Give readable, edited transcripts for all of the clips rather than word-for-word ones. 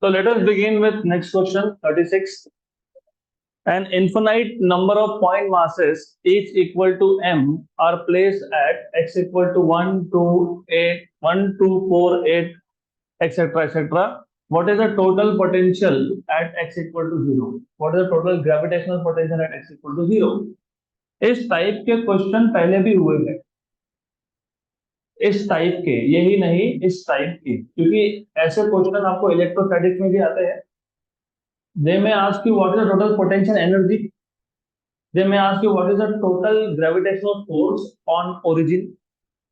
So let us begin with next question, 36. An infinite number of point masses, each equal to m, are placed at x equal to 1, 2, 8, 1, 2, 4, 8, etc., etc. What is the total potential at x equal to 0? What is the total gravitational potential at x equal to 0? इस type के question पहले भी हुए हैं, इस type के, यही नहीं इस टाइप के, क्योंकि ऐसे क्वेश्चन आपको इलेक्ट्रोस्टैटिक्स में भी आते हैं. They may ask you what is the total potential energy. They may ask you what is the total gravitational force on origin.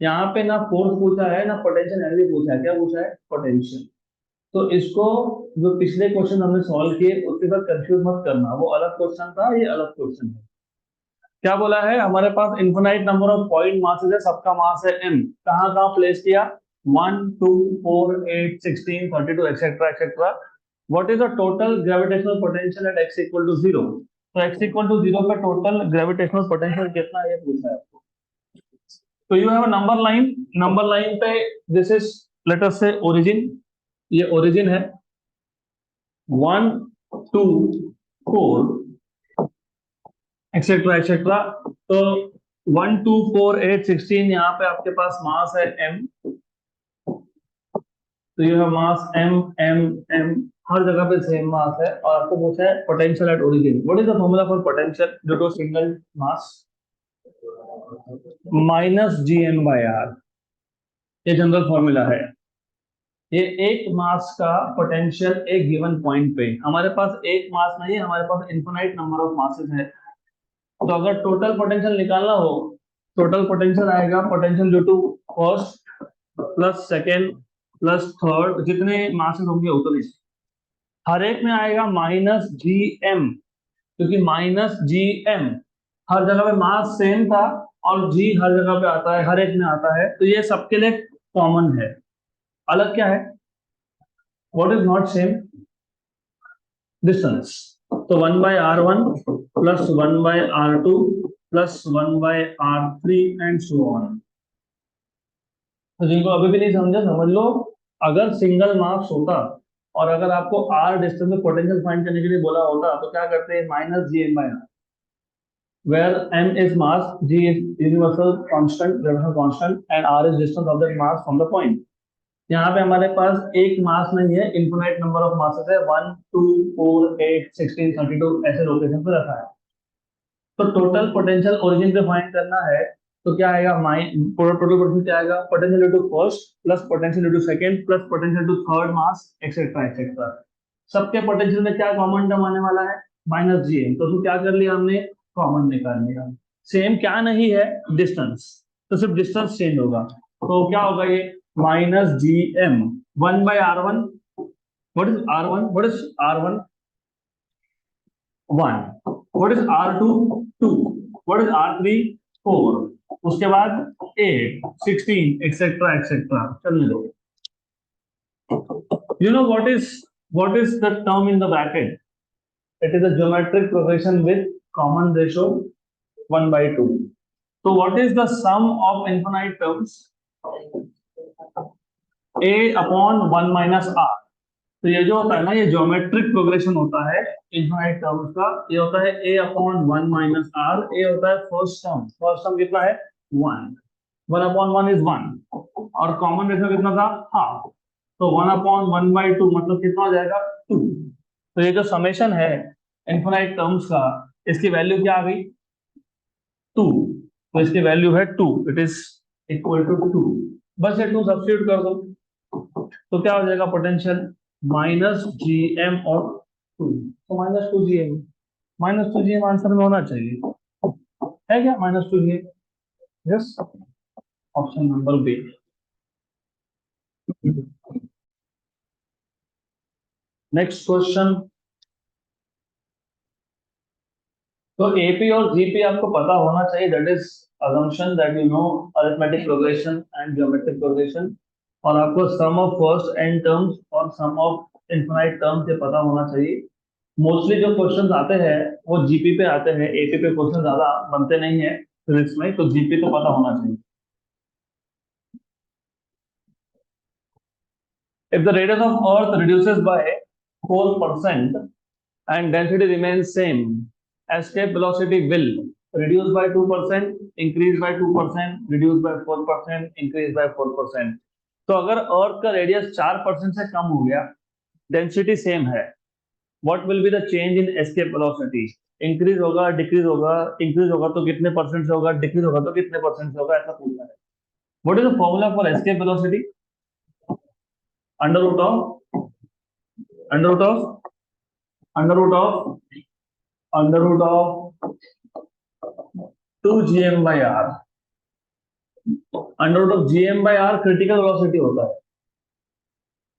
यहाँ पे ना फोर्स पूछा है ना पोटेंशियल एनर्जी पूछा है, क्या पूछा है? पोटेंशियल. तो इसको जो पिछले क्वेश्चन हमने सॉल्व किए उसके साथ कंफ्यूज मत करना, वो अलग क्वेश्चन था, ये अलग क्वेश्चन है. क्या बोला है? हमारे पास infinite number of point masses है, सबका मास है m. कहाँ कहाँ प्लेस किया? 1, 2, 4, 8, 16, 32 etcetera etcetera. What is the total gravitational potential at x equal to 0? तो x equal to 0 पे टोटल ग्रेविटेशनल पोटेंशियल कितना है ये पूछा है आपको. तो you have a number line पे दिस इज लेट अस से ओरिजिन, ये ओरिजिन है 1, 2, 4 एक्सेट्रा एक्सेट्रा. तो 1, 2, 4, 8, 16 यहाँ पे आपके पास मास है m. तो यू हैव मास m, हर जगह पे सेम मास है. और आपको पूछा है potential at origin. What is the formula for potential due to single mass? -gm/r. ये जनरल फॉर्मूला है. ये एक मास का पोटेंशियल एक गिवन पॉइंट पे. हमारे पास एक मास नहीं है, हमारे पास इनफिनाइट नंबर ऑफ मासेस है. तो अगर टोटल पोटेंशियल निकालना हो, टोटल पोटेंशियल आएगा potential due to first plus second plus third, जितने मासेस होंगे उतने, हर एक में आएगा -gm, क्योंकि -gm हर जगह पे मास सेम था और g हर जगह पे आता है, हर एक में आता है. तो ये सबके लिए कॉमन है. अलग क्या है? What is not same? Distance. तो 1/r1 plus 1/r2 plus 1/r3 and so on. तो जिनको अभी भी नहीं समझा समझ लो. अगर सिंगल मास होता और अगर आपको r डिस्टेंस में पोटेंशियल फाइंड करने के लिए बोला होता तो क्या करते हैं? -gm/r, where m is mass, g is universal constant, gravitational constant, and r is distance of that mass from the point. यहाँ पे हमारे पास एक मास नहीं है, इन्फिनाइट नंबर ऑफ मासेस है. 1, 2, 4, 8, 16, 32 ऐसे लोकेशन पे रखा है. तो टोटल पोटेंशियल ओरिजिन पे फाइंड करना है तो क्या आएगा? टोटल पोटेंशियल क्या आएगा? Potential due to first plus potential due to second plus potential due to third mass etcetera etcetera. सबके पोटेंशियल में क्या कॉमन टर्म आने वाला है? -gm. तो क्या कर लिया हमने? कॉमन निकाल लिया. सेम क्या नहीं है? डिस्टेंस. तो सिर्फ डिस्टेंस चेंज होगा. तो क्या होगा ये? -gm 1/r1. What is r1? What is r1? 1. What is r2? 2. What is r3? 4. उसके बाद 8, 16 एक्सेट्रा एक्सेट्रा. चलने दो. You know what is the term in the bracket? It is a geometric progression with common ratio 1/2. So what is the sum of infinite terms? a upon 1 minus r. तो ये जो होता है ना, ये geometric progression होता है infinite terms का. ये होता है a upon 1 minus r. a होता है फर्स्ट टर्म कितना है? 1. 1 upon 1 is 1 और कॉमन रेशियो कितना था? हाफ. तो 1 upon 1/2 मतलब कितना हो जाएगा? 2. तो ये जो समेशन है इनफाइनाइट टर्म्स का, इसकी वैल्यू क्या आ गई? 2. तो इसकी वैल्यू है 2. It is equal to 2. बस ये 2 सब्स्टिट्यूट कर दो तो क्या हो जाएगा? पोटेंशियल -gm और 2. तो -2gm. -2gm आंसर में होना चाहिए, है क्या? -2gm. Yes, option number B. Next question. तो एपी और जीपी आपको पता होना चाहिए. That is assumption that you know arithmetic progression and geometric progression. और आपको सम ऑफ फर्स्ट एंड टर्म्स और सम ऑफ इनफिनाइट टर्म्स ये पता होना चाहिए. मोस्टली जो क्वेश्चंस आते हैं वो जीपी पे आते हैं, एपी पे क्वेश्चन ज्यादा बनते नहीं है फिजिक्स में. तो जीपी तो पता होना चाहिए. If the radius of Earth reduces by 4% and density remains same, escape velocity will reduce by 2%, increase by 2%, reduce by 4%, increase by 4%. तो अगर अर्थ का रेडियस 4% से कम हो गया, डेंसिटी सेम है, what will be the change in escape velocity? Increase होगा, decrease होगा, increase होगा तो कितने परसेंट से होगा, डिक्रीज होगा तो कितने परसेंट से होगा, ऐसा पूछना है। What is the formula for escape velocity? Under root of under root of under root of under root of 2gm by r। Under root of gm by r critical velocity होता है,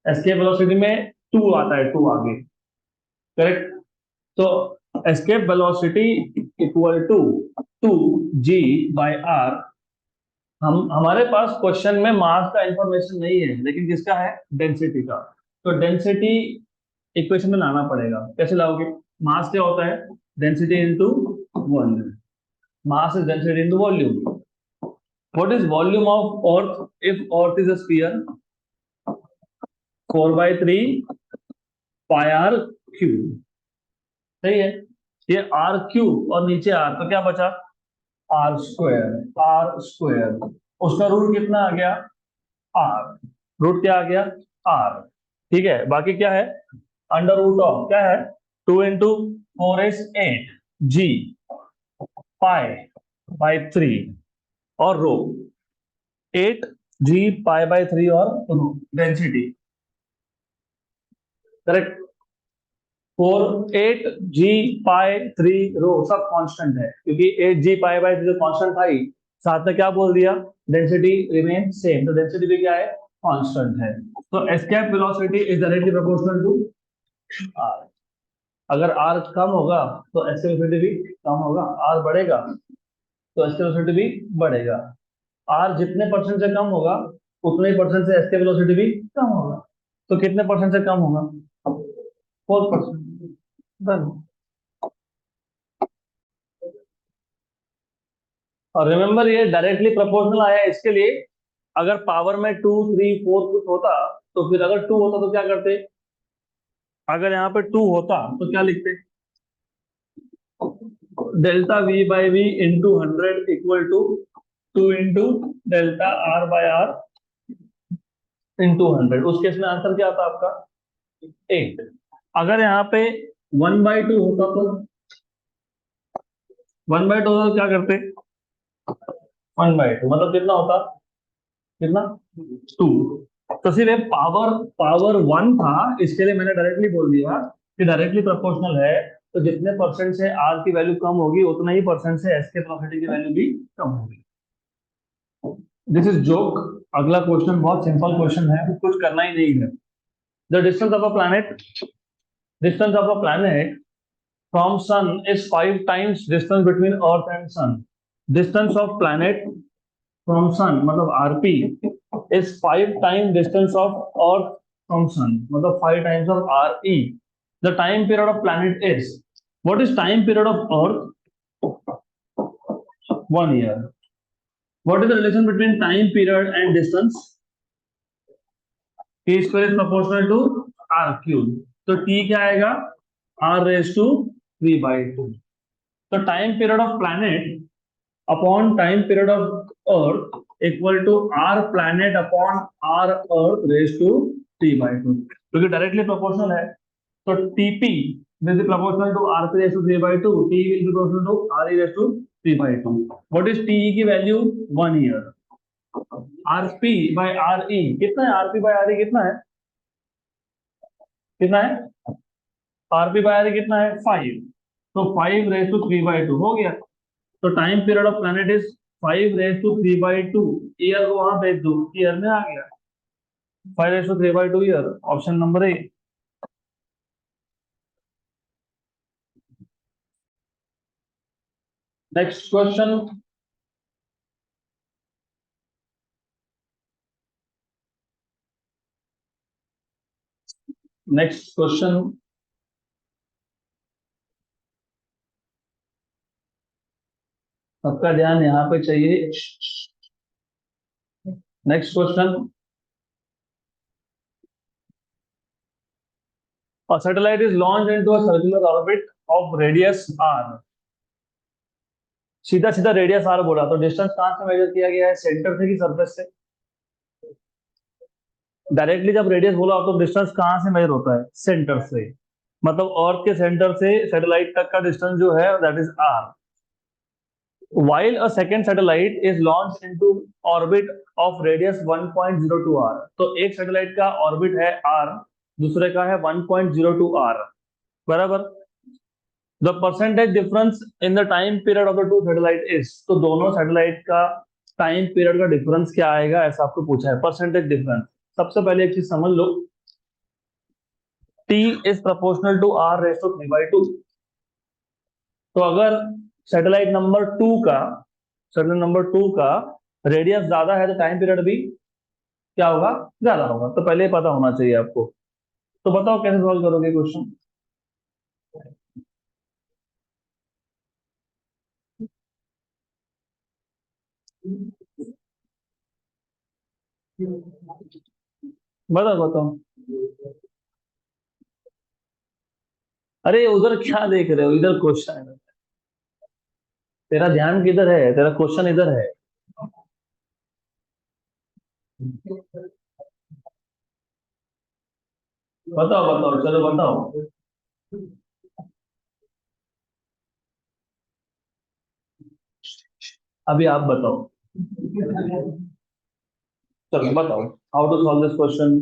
escape velocity में 2 आता है, 2 आगे, correct? तो escape velocity equal to 2g by r। हम हमारे पास question में मास का इंफॉर्मेशन नहीं है, लेकिन किसका है? डेंसिटी का। तो डेंसिटी इक्वेशन में लाना पड़ेगा। कैसे लाओगे? मास क्या होता है? Density into volume. Mass is density into volume. What is volume of earth if earth is a sphere? 4/3 pi r cube. सही है। ये आर क्यूब और नीचे आर, तो क्या बचा? R square. आर स्क्वायर, उसका रूट कितना आ गया? आर। रूट क्या आ गया? आर। ठीक है, बाकी क्या है? अंडर रूट ऑफ क्या है? 2 into 4 is 8 g pi by 3 और रो 8 जी पाई बाई 3 और rho density, correct? 4 8 g pi 3 rho सब कांस्टेंट है, क्योंकि 8 g पाई बाई 3 जो कांस्टेंट था ही, साथ में क्या बोल दिया? डेंसिटी रिमेन सेम, तो डेंसिटी भी क्या है? कांस्टेंट है। तो escape velocity is directly proportional to r. अगर आर कम होगा तो एस्केप वेलोसिटी भी कम होगा, आर बढ़ेगा तो एस्केप वेलोसिटी भी बढ़ेगा। आर जितने परसेंट से कम होगा उतने ही परसेंट से एस्केप वेलोसिटी भी कम होगा। तो कितने परसेंट से कम होगा? 4%। डन। और रिमेंबर ये डायरेक्टली प्रोपोर्शनल आया है इसके लिए, अगर पावर में 2 3 4 कुछ होता तो फिर अगर 2 होता तो क्या करते? अगर यहाँ पे 2 होता तो क्या लिखते? Delta v by v into 100 equal to 2 into delta are by are into 100। उस केस में आंसर क्या आता आपका? 8। अगर यहाँ पे 1/2 होता तो 1/2 होता तो क्या करते? 1/2 मतलब कितना होता? कितना? 2। तो सिर्फ एक पावर पावर 1 था, इसके लिए मैंने डायरेक्टली बोल दिया कि डायरेक्टली प्रोपोर्शनल है, तो जितने परसेंट से आर की वैल्यू कम होगी उतना ही परसेंट से एस के वेलोसिटी की वैल्यू भी कम होगी। This is joke. अगला क्वेश्चन बहुत सिंपल क्वेश्चन है, कुछ करना ही नहीं है। The distance of a planet from sun is 5 times distance between earth and sun. Distance of planet from sun मतलब RP is 5 times distance of Earth from Sun, मतलब 5 times of RE. The time period of planet is, what is time period of Earth? 1 year. What is the relation between time period and distance? T square is proportional to R cube. तो T क्या आएगा? R raised to 3/2. तो time period of planet upon time period of Earth equal to R planet upon R Earth raised to 3/2, क्योंकि directly proportional है। तो TP will be proportional to RP raised to 3/2, T will be proportional to RE raised to 3/2. What is TE की value? 1 year। RP by RE कितना है? RP by RE कितना है? कितना है? RP by RE कितना है? 5। तो 5 raised to 3/2 हो गया। तो time period of planet is 5 raised to 3/2। Year को वहां भेज दो, ईयर में आ गया 5 raised to 3/2 year. Option number A. Next question. Next question. सबका ध्यान यहाँ पे चाहिए। Next question. A satellite is launched into a circular orbit of radius r. सीधा सीधा रेडियस r बोला, तो डिस्टेंस कहां से मेजर किया गया है, सेंटर से कि सरफेस से? डायरेक्टली जब रेडियस बोला तो डिस्टेंस कहां से मेजर होता है, सेंटर से। मतलब अर्थ के सेंटर से सैटेलाइट तक का डिस्टेंस जो है that is r. While a second satellite is launched into orbit of radius 1.02 r. तो एक सैटेलाइट का ऑर्बिट है r, दूसरे का है 1.02 r, बराबर। The percentage difference in the time period of the two satellite is, तो दोनों सैटेलाइट का टाइम पीरियड का डिफरेंस क्या आएगा, ऐसा आपको पूछा है, परसेंटेज डिफरेंस। सबसे पहले एक चीज समझ लो, t is proportional to r raise to 3/2। तो अगर सैटेलाइट नंबर टू का सैटेलाइट नंबर टू का रेडियस ज्यादा है तो टाइम पीरियड भी क्या होगा, ज्यादा होगा। तो पहले पता होना चाहिए आपको। तो बताओ कैसे सॉल्व करोगे क्वेश्चन। बताओ बताओ। अरे उधर क्या देख रहे हो, इधर क्वेश्चन है। तेरा ध्यान किधर है, तेरा क्वेश्चन इधर है। बताओ बताओ, चलो बताओ। अभी आप बताओ, चलो बताओ how to solve this question.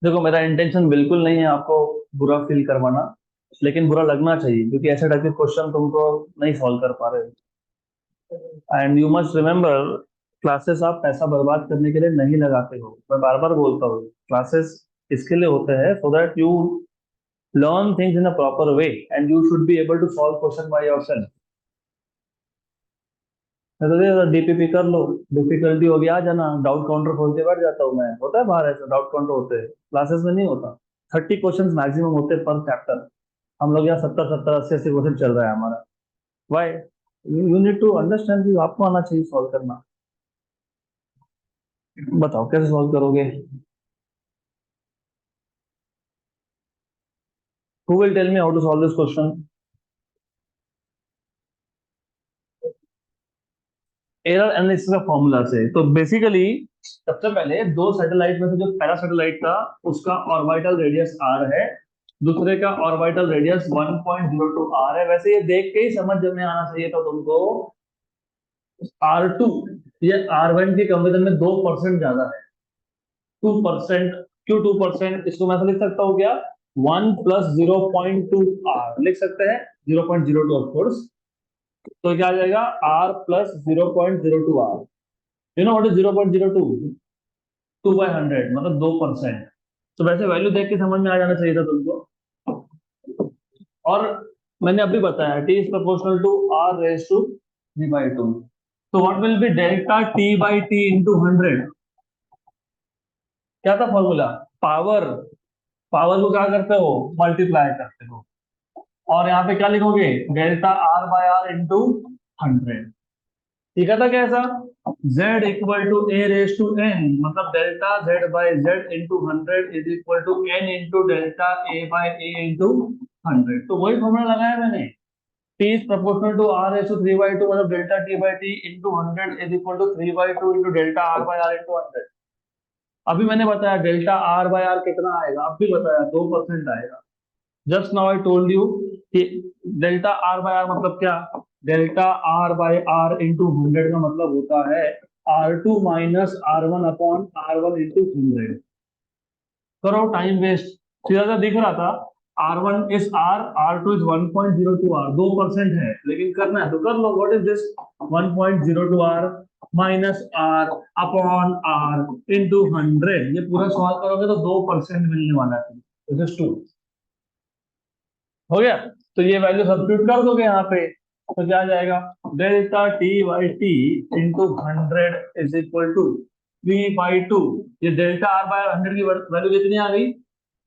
देखो मेरा इंटेंशन बिल्कुल नहीं है आपको बुरा फील करवाना, लेकिन बुरा लगना चाहिए क्योंकि ऐसे टाइप के क्वेश्चन तुमको नहीं सॉल्व कर पा रहे हो। And you must remember, classes आप पैसा बर्बाद करने के लिए नहीं लगाते हो। मैं बार बार बोलता हूँ, क्लासेस इसके लिए होते हैं so that you learn things in a proper way and you should be able to solve question by yourself. मैं तो डीपीपी कर लो, डिफिकल्टी होगी आ जाना, डाउट काउंटर खोल के बैठ जाता हूँ मैं। होता है बाहर ऐसा डाउट काउंटर होते हैं, क्लासेस में नहीं होता। 30 क्वेश्चन मैक्सिमम होते हैं पर चैप्टर। हम लोग यहाँ 70 70 80 80 क्वेश्चन चल रहा है हमारा। Why? You need to understand, आपको आना चाहिए सॉल्व करना। बताओ कैसे सॉल्व करोगे। Who will tell me how to solve this question. Error analysis का फॉर्मूला से, तो बेसिकली सबसे पहले दो सैटेलाइट में से जो पहला सैटेलाइट था उसका ऑर्बिटल रेडियस r है, दूसरे का ऑर्बिटल रेडियस 1.02 r है। वैसे ये देख के ही समझ में आना चाहिए था तुमको, R2 ये R1 के कंपेरिजन में 2% ज्यादा है। 2%, क्यों 2%? इसको मैं ऐसा लिख सकता हूँ क्या, 1 प्लस 0.2 r लिख सकते हैं, 0.02 ऑफ कोर्स। तो क्या आ जाएगा, r plus 0.02 r। You know what is 0.02? 2/100 मतलब 2%। तो वैसे वैल्यू देख के समझ में आ जाना चाहिए था तुमको। और मैंने अभी बताया t is proportional to r raise to 3/2। तो what will be delta t by t into 100? क्या था फॉर्मूला, पावर। पावर को क्या करते हो, मल्टीप्लाई करते हो। और यहाँ पे क्या लिखोगे, delta are by are into 100। ठीक है था कैसा, z equal to A raise to N, मतलब delta z by z into 100 is equal to n into delta A by A into 100। तो वही फॉर्मूला लगाया मैंने, t is proportional to r raise to 3/2, मतलब delta t by t into 100 is equal to 3/2 into delta r by r into 100। अभी मैंने बताया delta r by r कितना आएगा, अब भी बताया 2% आएगा। Just now I told you कि डेल्टा आर बाय आर मतलब क्या, delta are by are into 100 का मतलब होता है R2 minus R1 upon R1 into 100। करो टाइम वेस्ट, सीधा सा दिख रहा था, R1 is R, R2 is 1.02 R, 2% है, लेकिन करना है तो कर लो। What is this, 1.02 R minus R upon R into 100। ये पूरा सॉल्व करोगे तो 2% मिलने वाला है, दिस इज 2। हो गया। तो ये वैल्यू सब्स्टिट्यूट कर दोगे यहाँ पे, तो क्या आ जाएगा, delta t by t into 100 is equal to 3/2। ये डेल्टा आर बाय 100 की वैल्यू कितनी आ गई,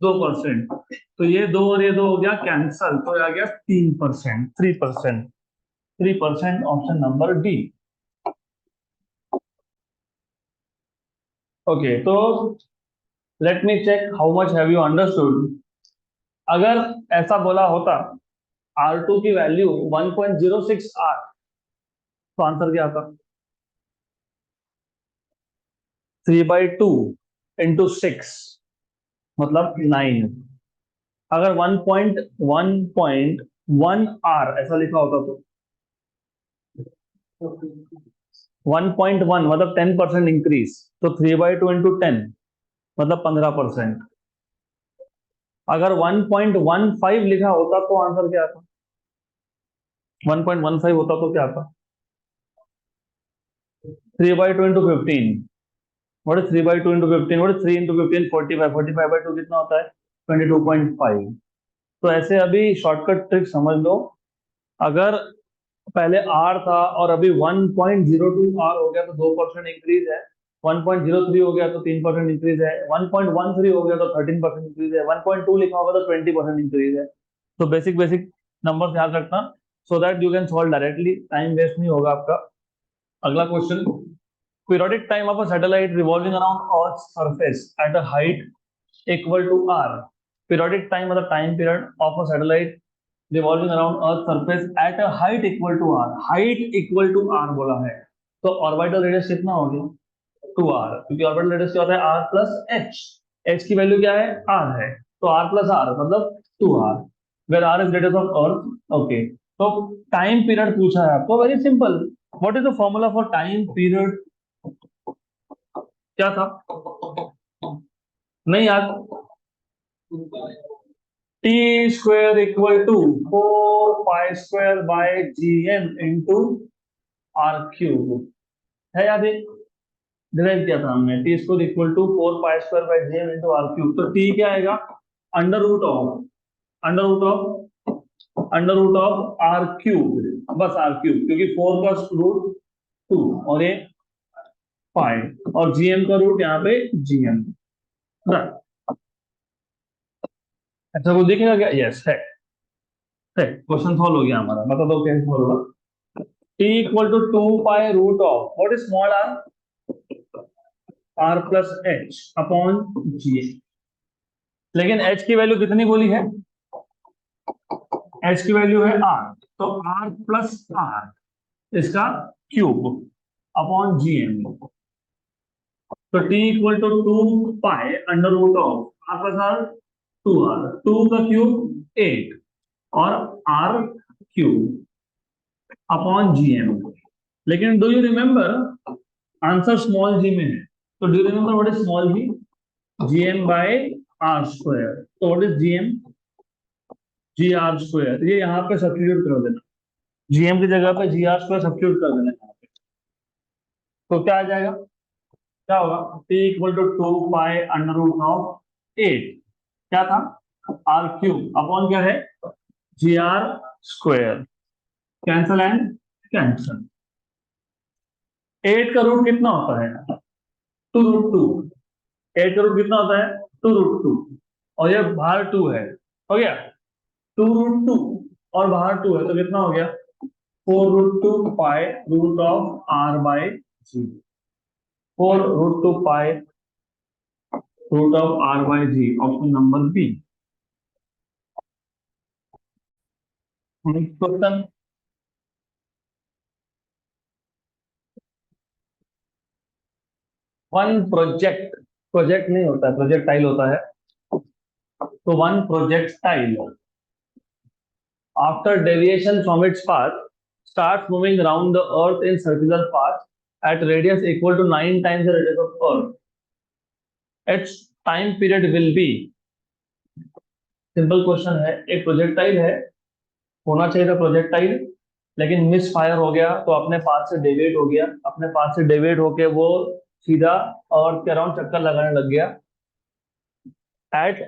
2%। तो ये दो और ये दो हो गया कैंसल, तो आ गया 3%, 3%। 3% ऑप्शन नंबर डी। ओके तो let me check how much have you understood. अगर ऐसा बोला होता R2 की वैल्यू 1.06 आर, तो आंसर क्या आता? 3/2 इंटू 6 मतलब 9। अगर 1.1 आर ऐसा लिखा होता तो 1.1 मतलब 10% इंक्रीज, तो 3/2 इंटू 10 मतलब 15%। अगर 1.15 लिखा होता तो आंसर क्या आता? 1.15 होता तो क्या आता? 3/2 into 15। What is 3/2 into 15? What is 3 into 15? 45। 45/2 कितना होता है? 22.5। तो ऐसे अभी शॉर्टकट ट्रिक समझ लो। अगर पहले आर था और अभी 1.02 आर हो गया तो 2% इंक्रीज है। 1.03 हो गया तो 3% इंक्रीज है। 1.13 हो गया तो 13% इंक्रीज है। 1.2 लिखा होगा तो 20% इंक्रीज है। तो बेसिक बेसिक नंबर याद रखना, so that you can solve directly, time waste नहीं होगा आपका। अगला question, periodic time of a satellite revolving around earth surface at a height equal to R. Periodic time मतलब time period of a satellite revolving around earth surface at a height equal to R. Height equal to R बोला है, तो orbital radius कितना हो गया? 2r, क्योंकि orbital radius क्या होता है? r plus H. एच की वैल्यू क्या है? r है, तो r प्लस r मतलब 2r, where r is radius of earth. Okay, तो टाइम पीरियड पूछा है आपको, very simple. What is the formula for time period? क्या था? नहीं यार, t square equal to 4 pi square by ji m into r cube है याद है? डिराइव किया था हमने, t square equal to 4 pi square by ji m into r cube. तो टी क्या आएगा? Under root of, under root of, under root of r cube, बस आर क्यूब, क्योंकि 4 का रूट 2 और ये पाई, और जीएम का रूट यहाँ पे जीएम। ऐसा कुछ दिखेगा क्या? यस है, क्वेश्चन सॉल्व हो गया हमारा। बता दो कैसे सॉल्व होगा। T equal to 2 pi root of what is small are? Are plus H upon G. लेकिन एच की वैल्यू कितनी बोली है? एच की वैल्यू है आर, तो आर प्लस आर इसका क्यूब अपॉन जी एम। तो T equal to 2 pi under root of R plus R, 2r, 2 का क्यूब 8 और R cube upon G M. लेकिन do you remember answer small G में है, तो do you remember what is small G? GM by R square. तो what is GM? G R square. ये यहाँ पे सब्स्टिट्यूट कर देना, जीएम की जगह पे जी आर स्क्वायर सब्स्टिट्यूट कर देना यहाँ पे। तो क्या आ जाएगा? क्या होगा? T equal to 2 pi under root of 8, क्या था? आर क्यूब अपॉन क्या है? G R square. Cancel and cancel. 8 का रूट कितना होता है? 2√2। 8 का रूट कितना होता है? 2√2, और ये बाहर 2 है, हो गया 2√2, और बाहर 2 है, तो कितना हो गया? 4√2 pi root of are by g. 4√2 pi root of are by g, option number B. Next question, one project, project नहीं होता है, प्रोजेक्टाइल होता है। तो one projectile after deviation from its path starts moving around the earth in circular path at radius equal to 9 times the radius of earth. Its time period will be, simple question है, एक projectile है, होना चाहिए था projectile, लेकिन miss fire हो गया तो अपने पाथ से डेविएट हो गया, अपने पाथ से डेविएट होके वो सीधा अर्थ के अराउंड चक्कर लगाने लग गया। At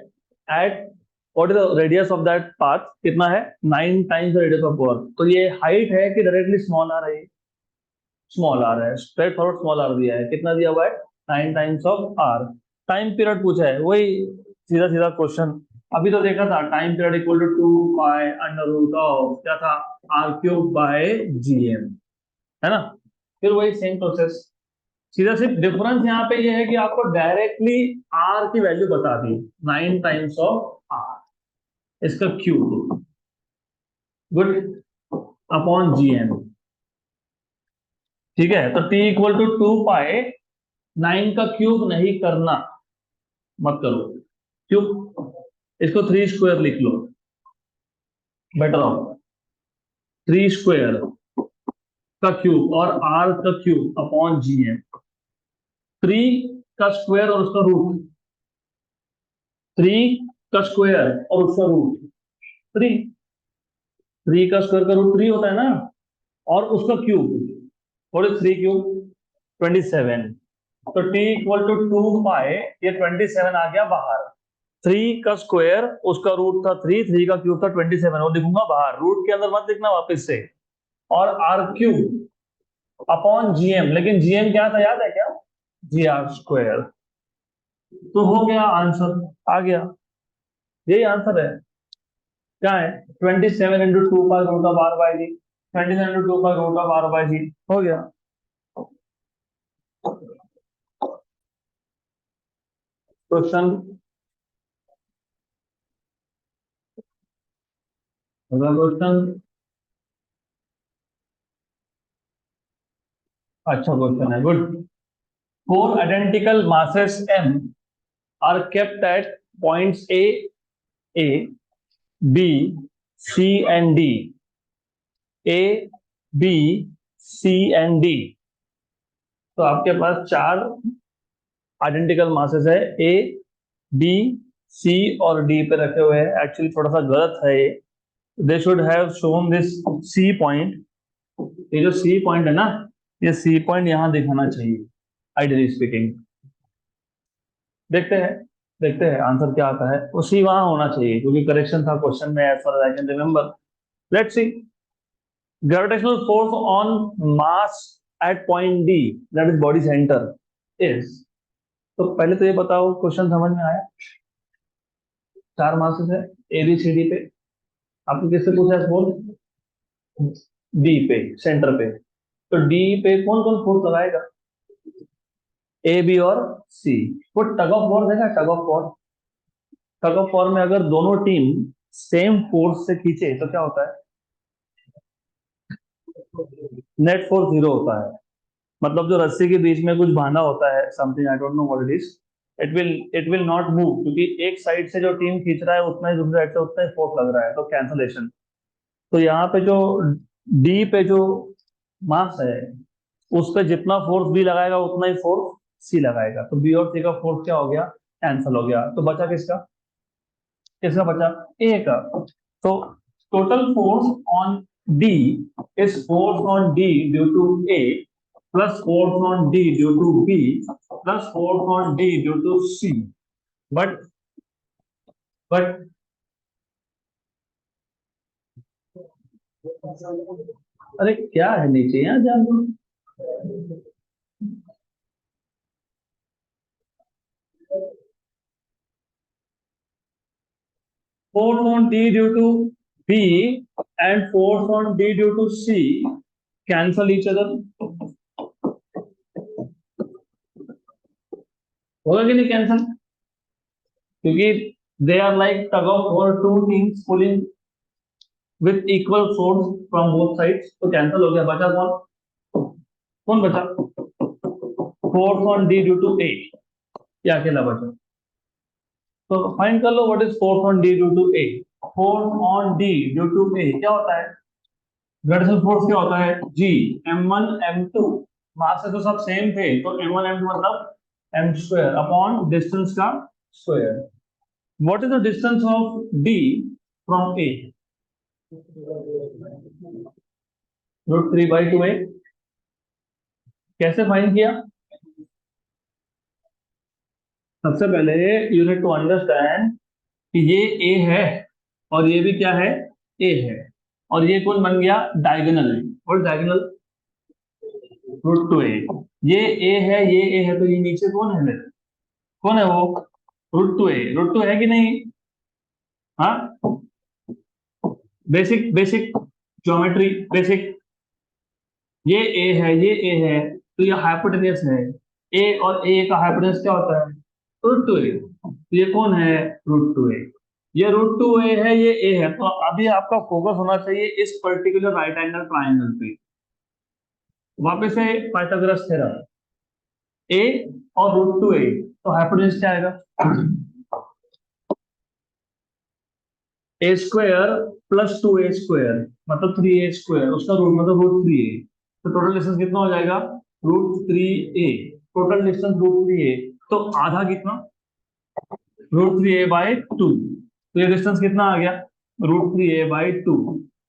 at what is the radius of that path? कितना है? 9 times the radius of earth. तो ये हाइट है कि डायरेक्टली स्मॉल आ रही है? स्मॉल आर है, स्ट्रेट फॉरवर्ड स्मॉल आर दिया है, कितना दिया हुआ है? 9 times of r. Time period पूछा है, वही सीधा सीधा क्वेश्चन अभी तो देखा था। Time period equal to 2 pi under root of क्या था? Are cube by ji m, है ना? फिर वही सेम प्रोसेस, सीधा सिर्फ डिफरेंस यहाँ पे ये है कि आपको डायरेक्टली आर की वैल्यू बता दी, 9 टाइम्स ऑफ आर इसका cube, good, upon G N. ठीक है, तो टी इक्वल टू 2 पाई 9 का क्यूब नहीं करना, मत करो क्यूब, इसको 3 स्क्वायर लिख लो, बेटर ऑफ 3 स्क्वायर का क्यूब और आर का क्यूब अपॉन जी एन। 3 का स्क्वायर और उसका रूट, 3 का स्क्वायर और उसका रूट 3, 3 का स्क्वायर का रूट 3 होता है ना, और उसका क्यूब, और 3 क्यूब 27। तो t इक्वल टू 2 पाई, ये 27 आ गया बाहर। 3 का स्क्वायर उसका रूट था 3, 3 का क्यूब था 27, वो लिखूंगा बाहर, रूट के अंदर मत लिखना वापस से। और आर क्यूब अपॉन जीएम, लेकिन जीएम क्या था याद है क्या? जी आर स्क्वायर। तो हो गया आंसर, आ गया, यही आंसर है। क्या है? 27 into 2 pi root of are by G, 27 into 2 pi root of are by G, हो गया। क्वेश्चन, अगला क्वेश्चन, अच्छा क्वेश्चन है, good. Four identical masses m are kept at points A, B, C and D. A, B, C and D. तो आपके पास 4 identical masses है, ए, B, सी और D पे रखे हुए हैं। एक्चुअली थोड़ा सा गलत है ये, they should have shown this C point. ये जो सी पॉइंट है ना, ये सी पॉइंट यहाँ दिखाना चाहिए आइडियली स्पीकिंग। देखते हैं, देखते हैं आंसर क्या आता है, उसी वहां होना चाहिए क्योंकि करेक्शन था क्वेश्चन में, as far as I can remember. Let's see, gravitational force on mass at point D, that is body center, is. तो पहले तो ये बताओ, क्वेश्चन समझ में आया? 4 मासेस है ए बी सी डी पे, आपको किससे पूछा है फोर्स? डी पे, सेंटर पे। तो डी पे कौन कौन फोर्स लगाएगा? ए बी और सी। वो टग ऑफ वॉर देखा, tug of war, tug of war में अगर दोनों टीम सेम फोर्स से खींचे तो क्या होता है? नेट फोर्स 0 होता है। मतलब जो रस्सी के बीच में कुछ बांधा होता है, something I don't know what it is, it will not move, क्योंकि एक साइड से जो टीम खींच रहा है उतना ही, दूसरी साइड से उतना ही फोर्स लग रहा है, तो कैंसलेशन। तो यहाँ पे जो डी पे जो मास है, उस पे जितना फोर्स बी लगाएगा उतना ही फोर्स सी लगाएगा, तो बी और सी का फोर्स क्या हो गया? कैंसल हो गया। तो बचा किसका? किसका बचा? ए का। तो total force on D is force on D due to A plus force on D due to B plus force on D due to C. But but अरे क्या है नीचे यहाँ जान दो। Force on D due to B and force on D due to C cancel each other, होगा कि नहीं कैंसल? क्योंकि they are like tug of war, two teams pulling with equal force from both sides, तो कैंसल हो गया। बचा कौन? कौन बचा? Force on D due to A, या अकेला बचा? तो फाइंड कर लो what is force on D due to A. Force on D due to A क्या होता है? ग्रेविटेशनल फोर्स क्या होता है? जी, m1 m2, मास से तो सब सेम थे, तो m1 m2 मतलब m स्क्वायर अपॉन डिस्टेंस का square. What is the distance of d from a? √3/2a। कैसे फाइंड किया? सबसे पहले यू नीड टू अंडरस्टैंड कि ये a है और ये भी क्या है? a है, और ये कौन बन गया? डायगोनल। और डायगोनल √2a, ये a है, ये a है, तो ये नीचे कौन है मेरे? कौन है वो? √2a, √2 है कि नहीं? हाँ, बेसिक बेसिक ज्योमेट्री बेसिक। ये a है, ये a है, तो ये हाइपोटेनियस है, ए और ए का हाइपोटेन्यूज क्या होता है? √2a। ये कौन है? √2a। ये √2a है, ये ए है। तो अभी आपका फोकस होना चाहिए इस पर्टिकुलर राइट एंगल ट्राइंगल पे। वापस से पाइथागोरस थ्योरम, ए और √2a, तो हाइपोटेन्यूज क्या आएगा? ए स्क्वायर प्लस 2a स्क्वायर मतलब 3a स्क्वायर, उसका रूट मतलब √3a। तो टोटल डिस्टेंस कितना हो जाएगा? √3a। टोटल डिस्टेंस √3a, तो आधा कितना? √3a/2। तो ये डिस्टेंस कितना आ गया? √3a/2।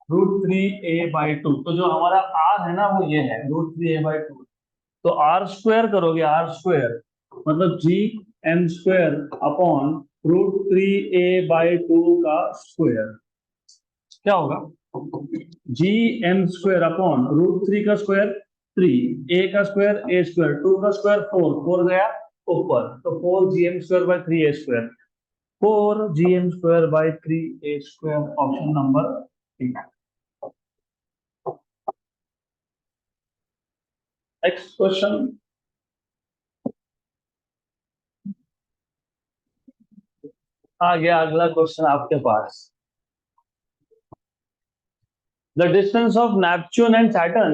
√3a/2, तो जो हमारा r है ना वो ये है √3a/2। तो आर स्क्वायर करोगे, आर स्क्वायर मतलब GM² अपॉन √3a/2 का स्क्वायर, क्या होगा? GM² अपॉन √3 का स्क्वायर 3, a का स्क्वायर a², 2 का स्क्वायर 4, 4 गया ऊपर, तो 4GM²/3a², 4GM²/3a², option number 3। Next question. आ गया अगला क्वेश्चन आपके पास। The distance of Neptune and Saturn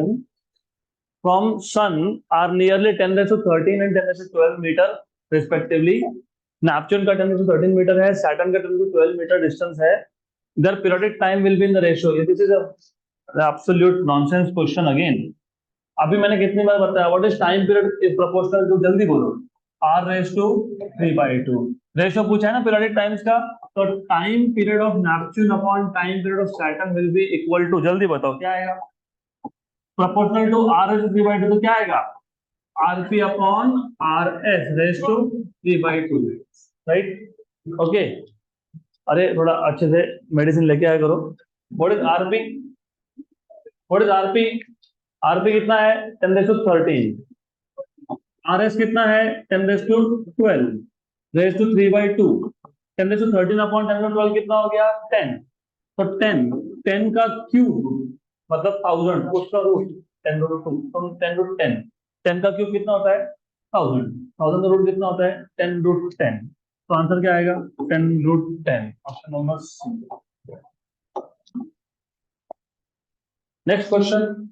from Sun are nearly 10 raised to 13 and 10 raised to 12 meter respectively. Neptune का 10 raised to 13 मीटर है, Saturn का 10 raised to 12 मीटर डिस्टेंस है। Their periodic time will be in the ratio. This is a absolute nonsense question again. अभी मैंने कितनी बार बताया, what is time period is proportional to, जल्दी बोलो, R⁻3/2। रेशियो पूछा है ना पीरियडिक टाइम्स का, तो time period of Neptune upon time period of Saturn will be equal to, जल्दी बताओ क्या आएगा? प्रोपोर्शनल टू R⁻3/2, तो क्या आएगा? RP upon RS⁻3/2, right? Okay. अरे थोड़ा अच्छे से मेडिसिन लेके आया करो। What is RP? What is RP? RP कितना है? 10⁻13। आरएस कितना है? 10⁻12 रेज टू 3/2। 10⁻13 अपॉन 10⁻12 कितना हो गया? 10। तो 10 का क्यूब मतलब 1000, उसका रूट 10√2, तो 10√10। 10 का क्यूब कितना होता है? 1000। 1000 का रूट कितना होता है? 10√10। तो आंसर क्या आएगा? 10√10, option number C. Next question.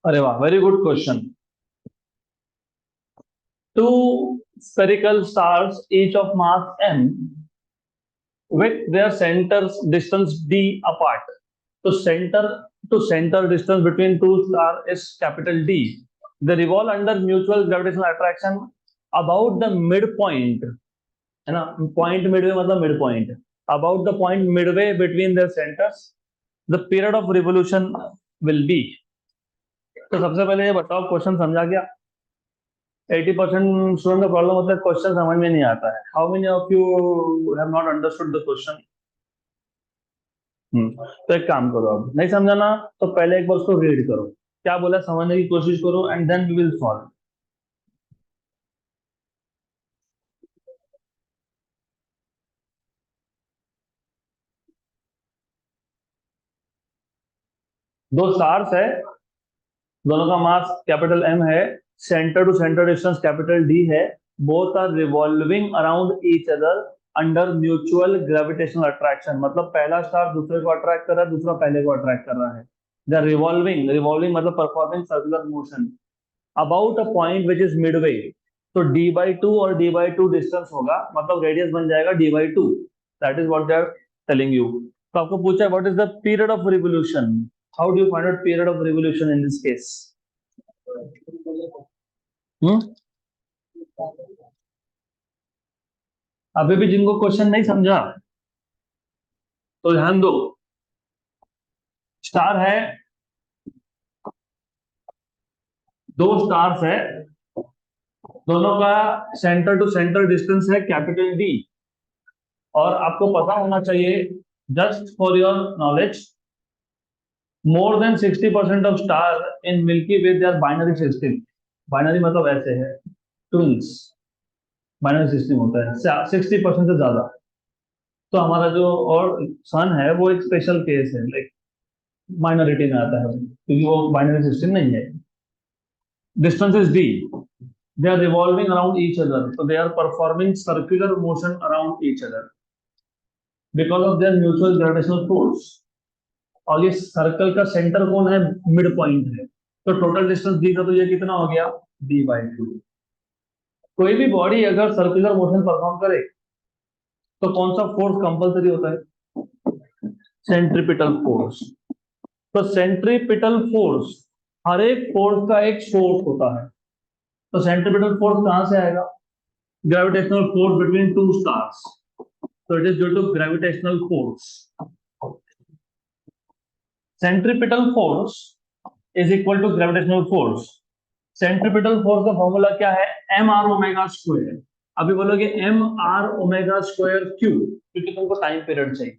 अरे वाह, very good question. Two spherical stars, each of mass m, with their centers distance d apart. So center to center distance between two stars is capital D. They revolve under mutual gravitational attraction about the midpoint, है ना? Point midway मतलब midpoint. About the point midway between their centers, the period of revolution will be. तो सबसे पहले ये बताओ, question समझा क्या? 80% स्टूडेंट का प्रॉब्लम होता है क्वेश्चन समझ में नहीं आता है। How many of you have not understood the question? तो एक काम करो, अब नहीं समझाना तो पहले एक बार उसको रीड करो, क्या बोला समझने की कोशिश करो, and then we will solve. दो स्टार्स है, दोनों का मास कैपिटल एम है, centre to centre distance capital D है, both are revolving around each other under mutual gravitational attraction. मतलब पहला स्टार दूसरे को अट्रैक्ट कर रहा है, दूसरा पहले को अट्रैक्ट कर रहा है। दे आर रिवॉल्विंग, रिवॉल्विंग मतलब performing circular motion about a point which is Midway. तो d/2 और d/2 डिस्टेंस होगा, मतलब रेडियस बन जाएगा d/2। That is what they are telling you. तो आपको पूछा है what is the period of revolution, how do you find out period of revolution in this case? अभी भी जिनको क्वेश्चन नहीं समझा तो ध्यान दो। स्टार है, दो स्टार्स है, दोनों का सेंटर टू सेंटर डिस्टेंस है कैपिटल डी। और आपको पता होना चाहिए, just for your knowledge, more than 60% of star in Milky Way they are binary system. Binary मतलब ऐसे है, ट्विंस, बाइनरी सिस्टम होता है 60% से ज्यादा। तो हमारा जो और सन है वो एक स्पेशल केस है, लाइक माइनॉरिटी में आता है क्योंकि वो बाइनरी सिस्टम नहीं है। distance is d, they are revolving around each other, so they are performing circular motion around each other because of their mutual gravitational force. और ये सर्कल का सेंटर कौन है, मिड पॉइंट है, तो टोटल डिस्टेंस दी था, तो ये कितना हो गया, d/2। कोई भी बॉडी अगर सर्कुलर मोशन परफॉर्म करे तो कौन सा फोर्स कंपलसरी होता है, सेंट्रीपिटल फोर्स। तो सेंट्रीपिटल फोर्स हर एक फोर्स का एक सोर्स होता है, तो सेंट्रीपिटल फोर्स कहां से आएगा, gravitational force between two stars, so it is due to gravitational force. Centripetal force is equal to gravitational force. Centripetal force का फॉर्मूला क्या है, mr ओमेगा स्क्वायर। अभी बोलोगे mr ओमेगा स्क्वायर क्यों, क्योंकि तुमको टाइम पीरियड चाहिए,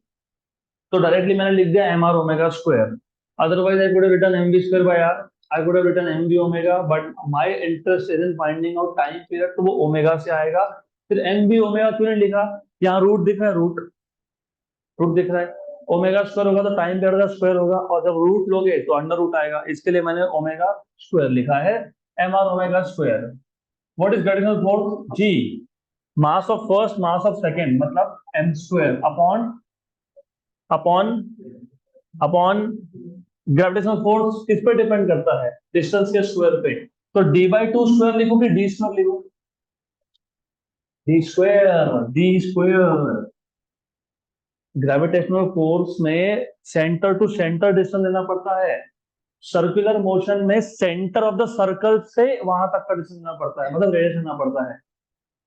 तो डायरेक्टली मैंने लिख दिया mr omega square. Otherwise I could have written mv square by r, I could have written mv omega, but my interest is in finding out time period, तो वो ओमेगा से आएगा। फिर mv ओमेगा क्यों नहीं लिखा, यहाँ रूट दिख रहा है, रूट दिख रहा है, ओमेगा स्क्वायर होगा तो टाइम पीरियड का स्क्वायर होगा, और जब रूट लोगे तो अंडर रूट आएगा, इसके लिए मैंने ओमेगा स्क्वायर लिखा है, M R omega square. What is gravitational force, G, mass of first mass of second, मतलब M square upon upon upon gravitational force किस पे डिपेंड करता है, डिस्टेंस के स्क्वायर पे, तो d/2 स्क्वायर लिखो कि d स्क्वायर लिखो, डी स्क्वायर। ग्रेविटेशनल फोर्स में सेंटर टू सेंटर डिस्टेंस लेना पड़ता है, सर्कुलर मोशन में सेंटर ऑफ द सर्कल से वहां तक का डिस्टेंस लेना पड़ता है, मतलब रेडियस लेना पड़ता है।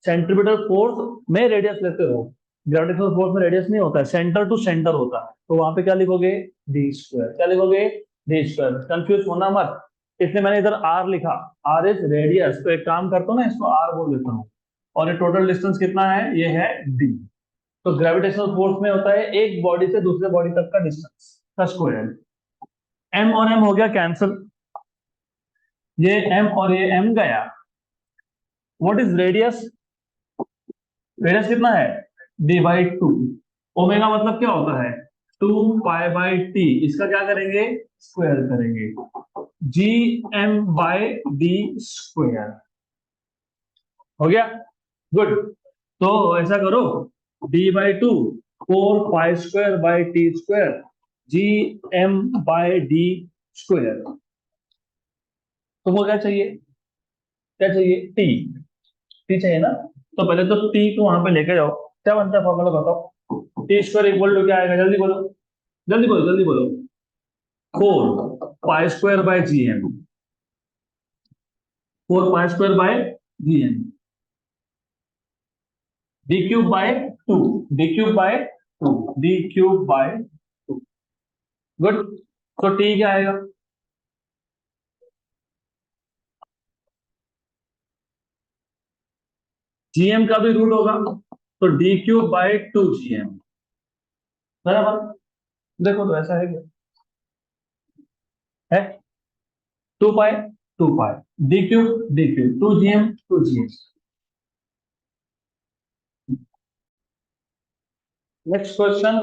सेंट्रीपिटल फोर्स में रेडियस लेते हो, ग्रेविटेशनल फोर्स में रेडियस नहीं होता है, सेंटर टू सेंटर होता है, तो वहां पे क्या लिखोगे, डी स्क्वायर। क्या लिखोगे, डी स्क्वायर। कंफ्यूज होना मत, इसलिए मैंने इधर आर लिखा, आर इज रेडियस, तो एक काम करता हूँ ना, इसको आर बोल देता हूँ, और ये टोटल डिस्टेंस कितना है, ये है डी। तो ग्रेविटेशनल फोर्स में होता है एक बॉडी से दूसरे बॉडी तक का डिस्टेंस का स्क्वायर। एम और एम हो गया कैंसिल, ये एम और ये एम गया। व्हाट इज रेडियस, रेडियस कितना है, d/2। ओमेगा मतलब क्या होता है, 2π/t, इसका क्या करेंगे, स्क्वायर करेंगे, gm/d स्क्वायर। हो गया, गुड। तो ऐसा करो, d/2 4π² t² gm/d स्क्वायर। तुमको क्या चाहिए, क्या चाहिए, टी चाहिए ना, तो पहले तो टी को वहां पे लेके जाओ, क्या बनता है फॉर्मूला बताओ, t² इक्वल टू क्या आएगा, जल्दी बोलो, जल्दी बोलो, जल्दी बोलो, 4π²/gm, 4π²/gm, d³/2, d³/2, d³/2। Good. तो टी क्या आएगा, जीएम का भी रूट होगा, तो d³/2 gm, बराबर। देखो तो ऐसा है क्या, है 2π, 2π, d³, 2gm, 2gm। Next question.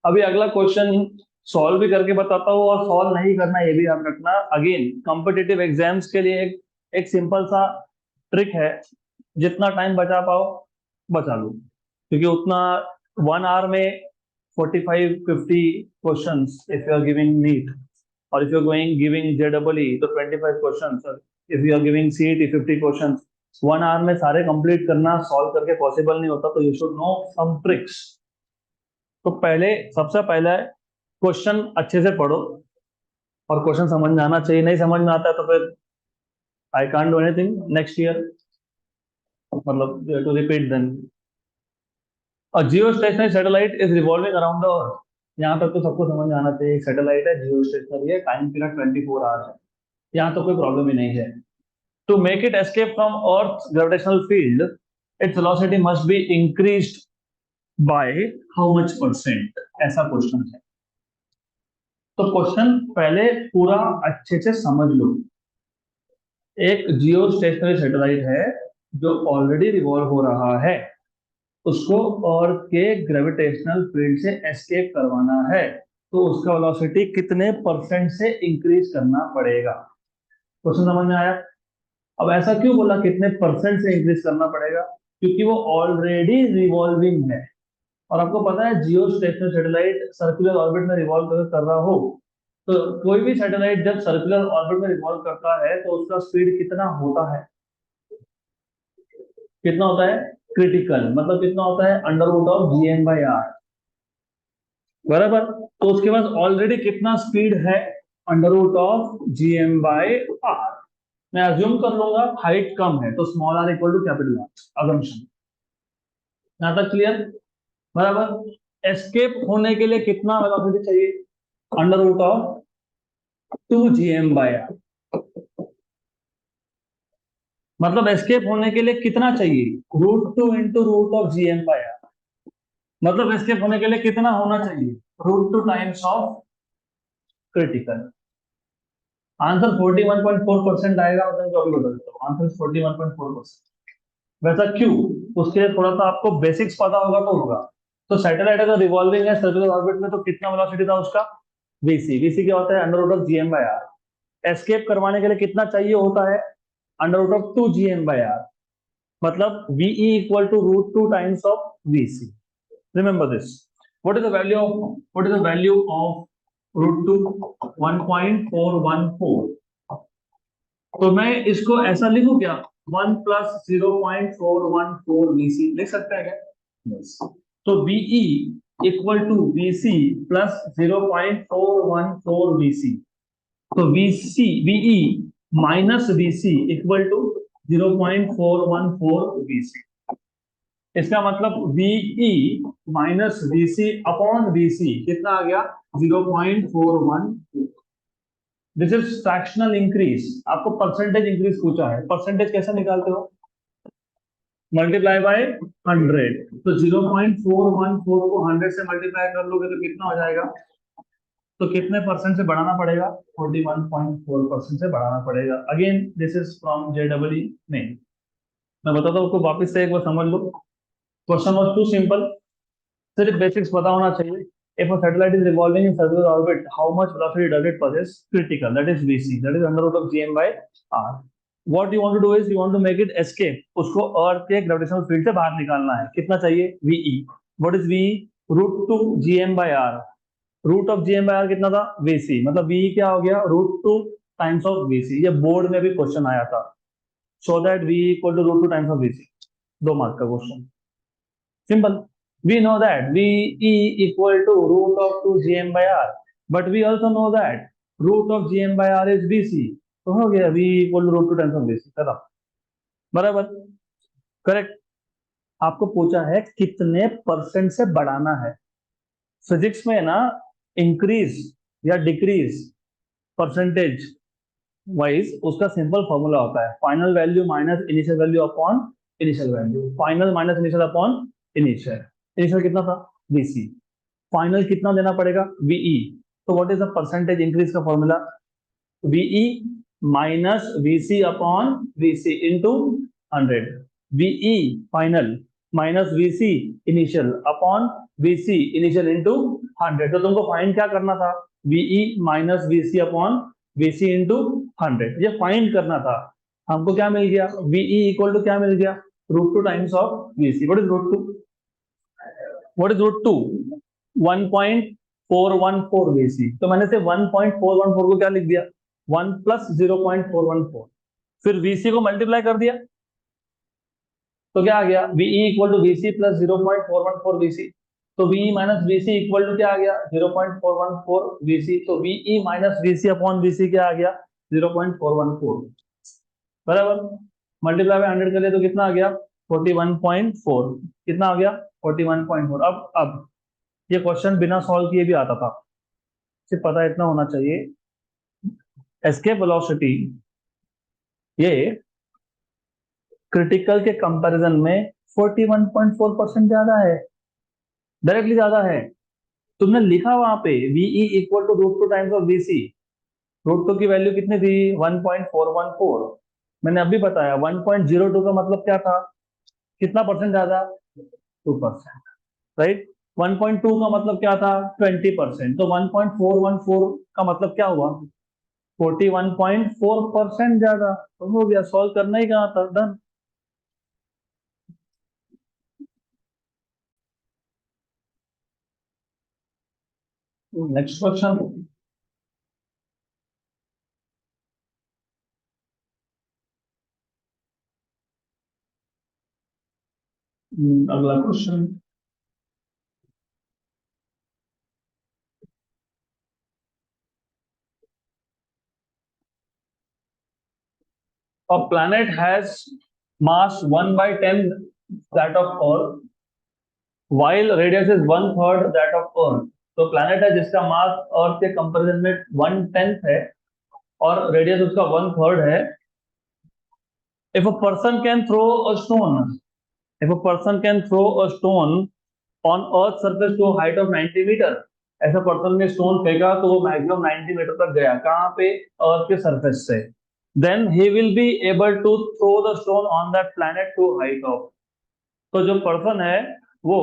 अभी अगला क्वेश्चन सॉल्व भी करके बताता हूँ, और सॉल्व नहीं करना ये भी याद रखना, अगेन कॉम्पिटिटिव एग्जाम्स के लिए एक सिंपल सा ट्रिक है, जितना टाइम बचा पाओ बचा लो, क्योंकि उतना 1 आवर में 45-50 questions if you are giving NEET, और if you are going giving JEE तो 25 questions, if you are giving CET 50 questions, 1 hour में सारे कंप्लीट करना सॉल्व करके पॉसिबल नहीं होता, तो you should know some tricks. तो पहले, सबसे पहले क्वेश्चन अच्छे से पढ़ो, और क्वेश्चन समझ में आना चाहिए, नहीं समझ में आता है तो फिर I can't do anything next year, मतलब टू रिपीट देन। और जियो stationery satellite is revolving around the earth, यहाँ तक तो सबको समझ में आना चाहिए, सैटेलाइट है, जियो स्टेशनरी है, टाइम पीरियड 24 आवर है, यहाँ तो कोई प्रॉब्लम ही नहीं है। To make it escape from earth gravitational field, its velocity must be increased by how much percent, ऐसा क्वेश्चन है। तो क्वेश्चन पहले पूरा अच्छे से समझ लो। एक जियो स्टेशनरी सैटेलाइट है जो ऑलरेडी रिवॉल्व हो रहा है, उसको अर्थ के ग्रेविटेशनल फील्ड से एस्केप करवाना है, तो उसका वेलोसिटी कितने परसेंट से इंक्रीज करना पड़ेगा। क्वेश्चन समझ में आया। अब ऐसा क्यों बोला कितने परसेंट से इंक्रीज करना पड़ेगा? क्योंकि वो ऑलरेडी रिवॉल्विंग है। और आपको पता है geostationary satellite circular orbit में रिवॉल्व कर रहा हो, तो कोई भी सैटेलाइट जब सर्कुलर ऑर्बिट में रिवॉल्व करता है तो उसका स्पीड कितना होता है? कितना होता है? क्रिटिकल, मतलब कितना होता है? Under root of GM/R। बराबर। तो उसके पास ऑलरेडी कितना स्पीड है? Under root of GM/R। मैं अज्यूम कर लूंगा हाइट कम है तो small r equal to capital R, assumption. यहां तक क्लियर? बराबर। एस्केप होने के लिए कितना वेलोसिटी चाहिए? Under root of 2 GM/R। मतलब एस्केप होने के लिए कितना चाहिए? √2 इंटू रूट ऑफ GM/R। मतलब एस्केप होने के लिए कितना होना चाहिए? √2 टाइम्स ऑफ क्रिटिकल। आंसर 41.4% आएगा, मतलब जो अभी बता देता हूँ, आंसर 41.4%। वैसा क्यों? उसके लिए थोड़ा सा आपको बेसिक्स पता होगा तो होगा। तो सैटेलाइट अगर रिवॉल्विंग है सर्कुलर ऑर्बिट में तो कितना वेलोसिटी था उसका? VC क्या होता है? Under root of GM/R। Escape करवाने के लिए कितना चाहिए होता है? Under root of 2 GM/R। मतलब VE equal to √2 times of VC। Remember this. What is the value of √2? 1.414। तो मैं इसको ऐसा लिखूं क्या? 1 प्लस 0.414 VC लिख सकते हैं क्या? यस। तो VE equal to VC plus 0.414 VC। तो VE minus VC equal to 0.414 VC। इसका मतलब VE minus VC upon VC कितना आ गया? 0.414। This is fractional increase. आपको परसेंटेज इंक्रीज पूछा है, परसेंटेज कैसे निकालते हो? Multiply by 100। तो 0.414 को 100 से मल्टीप्लाई कर लोगे तो कितना हो जाएगा? तो कितने परसेंट से बढ़ाना पड़ेगा? 41.4% से बढ़ाना पड़ेगा। Again this is from JEE। नहीं, मैं बताता हूँ, आपको वापस से एक बार समझ लो। Question was too simple. सिर्फ बेसिक्स पता होना चाहिए। If a satellite is revolving in circular orbit, how much velocity does it possess? Critical, that is VC, that is under root of GM/R. What you want to do is you want to make it escape. उसको अर्थ के gravitational field से बाहर निकालना है। कितना चाहिए? VE। What is VE? √2 GM/R। Root of GM/R कितना था? VC। मतलब VE क्या हो गया? √2 टाइम्स ऑफ VC। ये बोर्ड में भी क्वेश्चन आया था। So that VE equal to √2 times of VC। 2 mark का question. Simple. We know that VE equal to root of 2 GM/R, but we also know that root of GM/R is VC. तो हो गया V equal to √2 times of VC। खत्म। बराबर। Correct. आपको पूछा है कितने परसेंट से बढ़ाना है। फिजिक्स में ना इंक्रीज या डिक्रीज परसेंटेज वाइज उसका सिंपल फॉर्मूला होता है, final value minus initial value upon initial value. Final minus initial upon initial. Initial कितना था? VC। फाइनल कितना देना पड़ेगा? VE। तो what is the percentage increase का formula? VE minus VC upon VC into 100। VE final minus VC initial upon VC initial into 100। तो तुमको find क्या करना था? VE minus VC upon VC into 100, ये फाइंड करना था। हमको क्या मिल गया? VE इक्वल टू क्या मिल गया? √2 times of VC। What is √2? What is √2? 1.414 VC। तो मैंने से 1.414 को क्या लिख दिया? 1 प्लस 0.414। फिर VC को मल्टीप्लाई कर दिया तो क्या आ गया? VE equal to VC plus 0.414 VC। तो VE minus VC equal to क्या आ गया? 0.414 VC। तो VE minus VC upon VC क्या आ गया? 0.414। बराबर। मल्टीप्लाई बाय 100 कर लिया तो कितना आ गया? 41.4। कितना आ गया? 41.4। अब ये क्वेश्चन बिना सॉल्व किए भी आता था। सिर्फ पता इतना होना चाहिए, एस्केप वेलोसिटी ये क्रिटिकल के कंपैरिजन में 41.4% ज्यादा है, डायरेक्टली ज्यादा है। तुमने लिखा वहां पे VE equal to √2 times of VC। √2 की वैल्यू कितनी थी? 1.414। मैंने अभी बताया 1.02 का मतलब क्या था? कितना परसेंट ज्यादा? 2%। राइट। 1.2 का मतलब क्या था? 20%। तो 1.414 का मतलब क्या हुआ? 41.4% ज्यादा। तो हो गया, सॉल्व करना ही कहाँ था, डन। Next question. अगला question. A planet has mass 1 by 10 that of Earth, while radius is one third that of Earth. तो प्लैनेट है जिसका मास अर्थ के कंपैरिजन में 1/10 है और रेडियस उसका वन थर्ड है। If a person can throw a stone, if a person can throw a stone on Earth's surface to a height of 90 metre, ऐसा पर्सन ने स्टोन फेंका तो वो मैक्सिमम 90 मीटर तक गया, कहाँ पे, अर्थ के सरफेस से। Then he will be able to throw the stone on that planet to height of. तो जो पर्सन है वो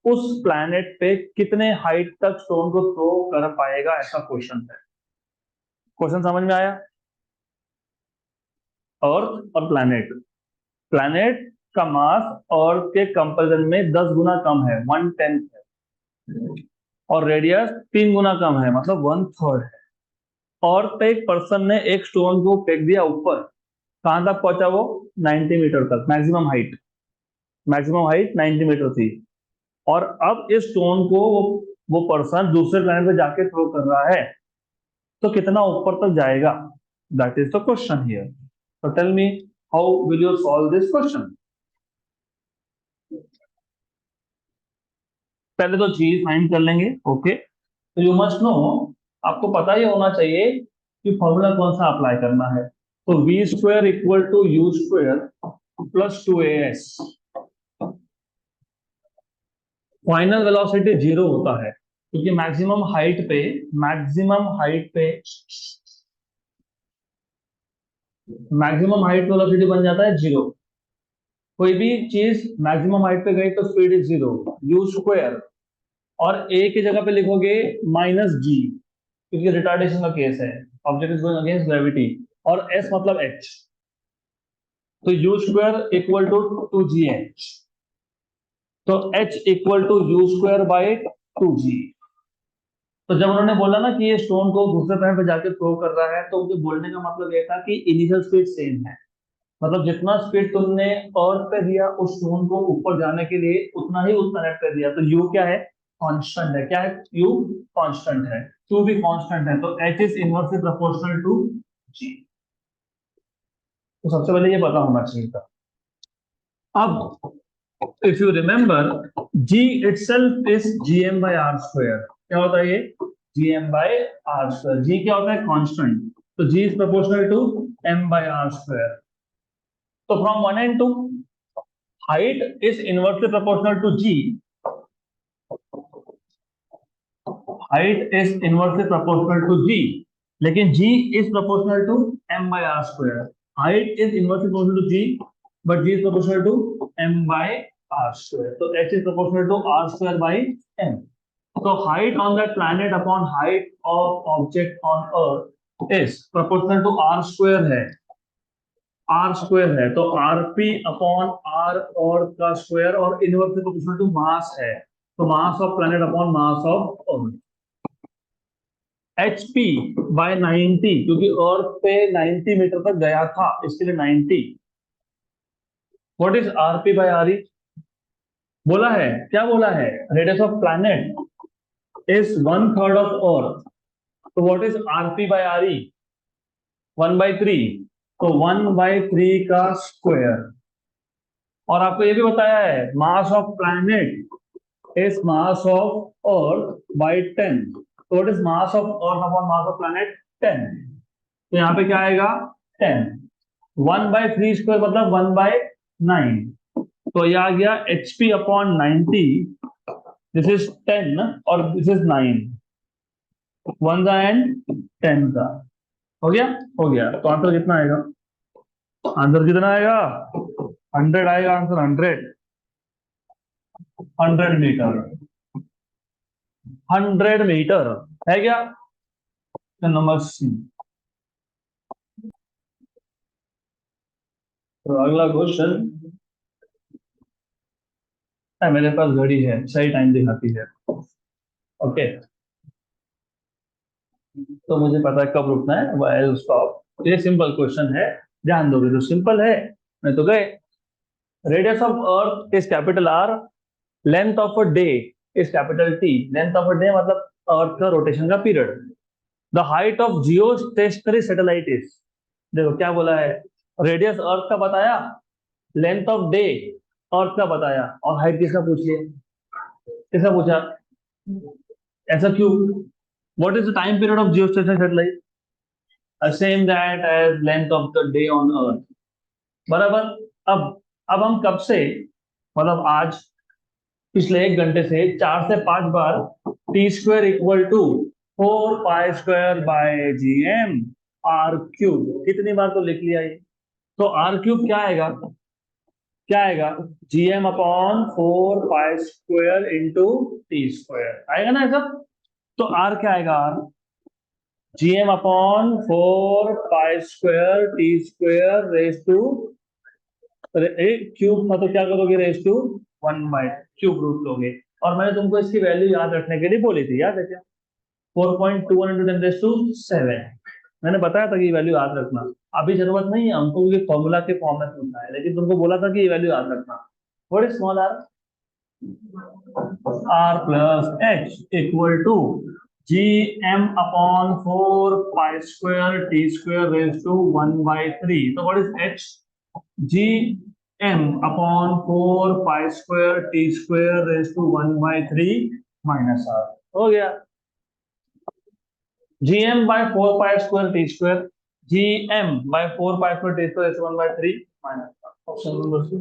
उस प्लैनेट पे कितने हाइट तक स्टोन को थ्रो कर पाएगा, ऐसा क्वेश्चन है। क्वेश्चन समझ में आया? अर्थ और प्लैनेट, प्लैनेट का मास अर्थ के कंपैरिजन में 10 गुना कम है, 1/10 है, और रेडियस 3 गुना कम है, मतलब वन थर्ड है। और पे एक पर्सन ने एक स्टोन को फेंक दिया ऊपर, कहां तक पहुंचा वो, 90 मीटर तक, maximum height, maximum height 90 meter थी। और अब इस स्टोन को वो पर्सन दूसरे प्लेनेट पे जाके थ्रो कर रहा है, तो कितना ऊपर तक जाएगा, that is the question here. तो tell me, how will you solve this question? पहले तो चीज फाइंड कर लेंगे, ओके। तो यू मस्ट नो, आपको पता ही होना चाहिए कि फॉर्मूला कौन सा अप्लाई करना है। तो v square equal to u square plus 2as। Final velocity zero होता है क्योंकि मैक्सिमम हाइट पे, मैक्सिमम हाइट पे, मैक्सिमम हाइट वेलोसिटी बन जाता है जीरो। कोई भी चीज मैक्सिमम हाइट पे गई तो speed is zero. You square, और ए की जगह पे लिखोगे -g, क्योंकि रिटार्डेशन का केस है, object is going against gravity. और एस मतलब एच, तो u square equal to 2gh। तो h equal to u square by 2g। तो जब उन्होंने बोला ना कि ये स्टोन को दूसरे प्लेनेट पे जाके थ्रो कर रहा है, तो उनके बोलने का मतलब ये था कि इनिशियल स्पीड सेम है, मतलब जितना स्पीड तुमने अर्थ पे दिया उस स्टोन को ऊपर जाने के लिए, उतना ही उस प्लेनेट पे दिया। तो यू क्या है, कांस्टेंट है। क्या है, यू कांस्टेंट है, टू भी कांस्टेंट है, तो H is inversely proportional to G. तो सबसे पहले ये पता होना चाहिए था। अब if you remember, g itself is gm by r square। क्या होता है ये, gm by r square। g क्या होता है, कांस्टेंट, तो g is proportional to m by r square। तो from one and two, height is inversely proportional to g, height is inversely proportional to g, लेकिन g is proportional to m by r square। height is inversely proportional to g, but g is proportional to m by r square। तो h is proportional to r square by m। So height on that planet upon height of object on earth is proportional to r square है, r square है, तो rp upon r और का square, और inversely proportional to mass है, तो mass of planet upon mass of earth. hp by 90, क्योंकि अर्थ पे 90 मीटर तक गया था, इसके लिए 90। What is rp by re? बोला है, क्या बोला है, radius of planet is one third of earth. तो what is rp by re? 1/3, तो 1/3 का स्क्वायर। और आपको ये भी बताया है, मास of planet is mass of earth by 10। तो what is mass of earth upon mass of planet, 10। तो यहाँ पे क्या आएगा, 10। 1/3 स्क्वायर मतलब 1/9। तो ये आ गया hp अपॉन 90, दिस इज 10 और दिस इज 9, 1 का एंड 10 का। हो गया, हो गया। तो आंसर कितना आएगा, आंसर कितना आएगा, 100 आएगा आंसर, 100। 100 मीटर, 100 मीटर है क्या, नंबर सी। तो अगला क्वेश्चन, मेरे पास घड़ी है, सही टाइम दिखाती है। ओके, तो मुझे पता है कब रुकना है, वाइल स्टॉप। ये सिंपल क्वेश्चन है, ध्यान दोगे तो सिंपल है, नहीं तो गए। Radius of earth is capital R, length of a day is capital T. Length of a day मतलब अर्थ का रोटेशन का period. The height of geostationary satellite is, देखो क्या बोला है, रेडियस अर्थ का बताया, लेंथ ऑफ डे अर्थ का बताया, और हाइट किसका पूछ लिया, किसका पूछा, ऐसा क्यों? What is the time period of geostationary satellite? Same that as length of the day on earth, बराबर। अब अब हम कब से, मतलब आज, पिछले 1 घंटे से 4 से 5 बार T square equal to 4 pi square by ji M R cube, कितनी बार तो लिख लिया ये। तो आर क्यूब क्या आएगा, क्या आएगा, G M upon 4 pi square into T square, आएगा ना ऐसा। तो आर क्या आएगा, r G M upon 4 pi square T square raise to, cube था तो क्या करोगे, raise to 1 by cube root लोगे। और मैंने तुमको इसकी वैल्यू याद रखने के लिए बोली थी, याद है क्या? 4.21 × 10⁷ मैंने बताया था कि ये वैल्यू याद रखना। अभी जरूरत नहीं है हमको, क्योंकि फॉर्मूला के फॉर्म में सुनना है, लेकिन तुमको बोला था कि ये वैल्यू याद रखना। What is small are? Are plus h equal to G M upon 4 pi square T square raise to 1/3। तो what is h? G M upon 4 pi square T square raise to 1/3 minus r, हो गया। G M by 4 pi square T square, G M by 4 pi square T square 1/3 minus, option number C.